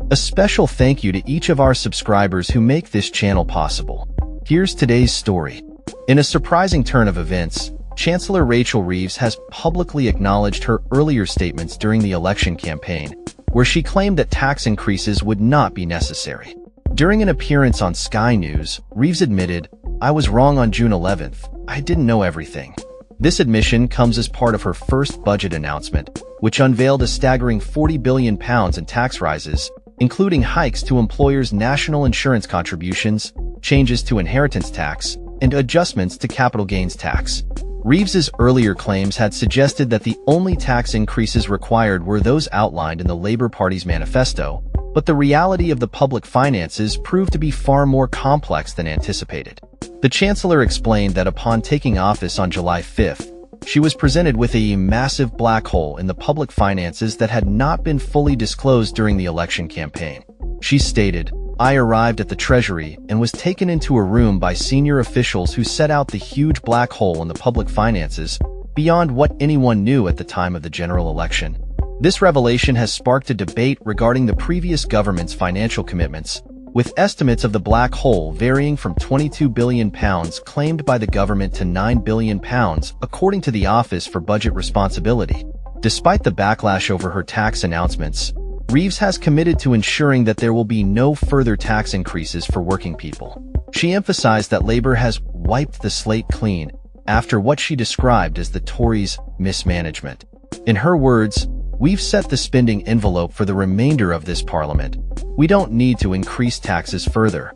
A special thank you to each of our subscribers who make this channel possible. Here's today's story. In a surprising turn of events, Chancellor Rachel Reeves has publicly acknowledged her earlier statements during the election campaign, where she claimed that tax increases would not be necessary. During an appearance on Sky News, Reeves admitted, "I was wrong on June 11th. I didn't know everything." This admission comes as part of her first budget announcement, which unveiled a staggering £40 billion in tax rises, including hikes to employers' national insurance contributions, changes to inheritance tax, and adjustments to capital gains tax. Reeves's earlier claims had suggested that the only tax increases required were those outlined in the Labour Party's manifesto, but the reality of the public finances proved to be far more complex than anticipated. The Chancellor explained that upon taking office on July 5th, she was presented with a massive black hole in the public finances that had not been fully disclosed during the election campaign. She stated, "I arrived at the Treasury and was taken into a room by senior officials who set out the huge black hole in the public finances beyond what anyone knew at the time of the general election." This revelation has sparked a debate regarding the previous government's financial commitments, with estimates of the black hole varying from £22 billion claimed by the government to £9 billion, according to the Office for Budget Responsibility. Despite the backlash over her tax announcements, Reeves has committed to ensuring that there will be no further tax increases for working people. She emphasized that Labour has wiped the slate clean after what she described as the Tories' mismanagement. In her words, "We've set the spending envelope for the remainder of this parliament. We don't need to increase taxes further."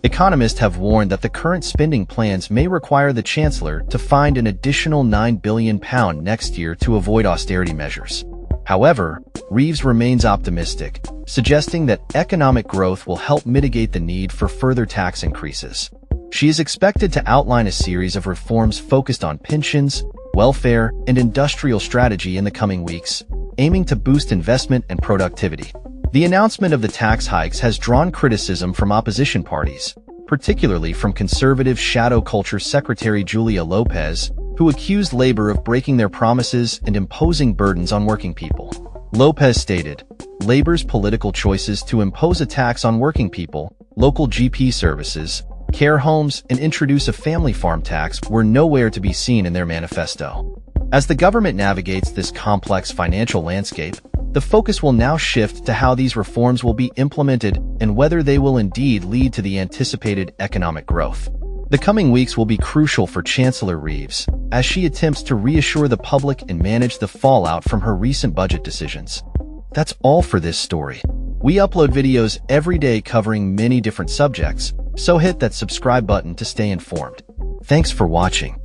Economists have warned that the current spending plans may require the Chancellor to find an additional £9 billion next year to avoid austerity measures. However, Reeves remains optimistic, suggesting that economic growth will help mitigate the need for further tax increases. She is expected to outline a series of reforms focused on pensions, welfare, and industrial strategy in the coming weeks, aiming to boost investment and productivity. The announcement of the tax hikes has drawn criticism from opposition parties, particularly from conservative shadow culture secretary Julia Lopez, who accused Labour of breaking their promises and imposing burdens on working people. Lopez stated, "Labour's political choices to impose a tax on working people, local GP services, care homes, and introduce a family farm tax were nowhere to be seen in their manifesto." As the government navigates this complex financial landscape, the focus will now shift to how these reforms will be implemented and whether they will indeed lead to the anticipated economic growth. The coming weeks will be crucial for Chancellor Reeves, as she attempts to reassure the public and manage the fallout from her recent budget decisions. That's all for this story. We upload videos every day covering many different subjects, so hit that subscribe button to stay informed. Thanks for watching.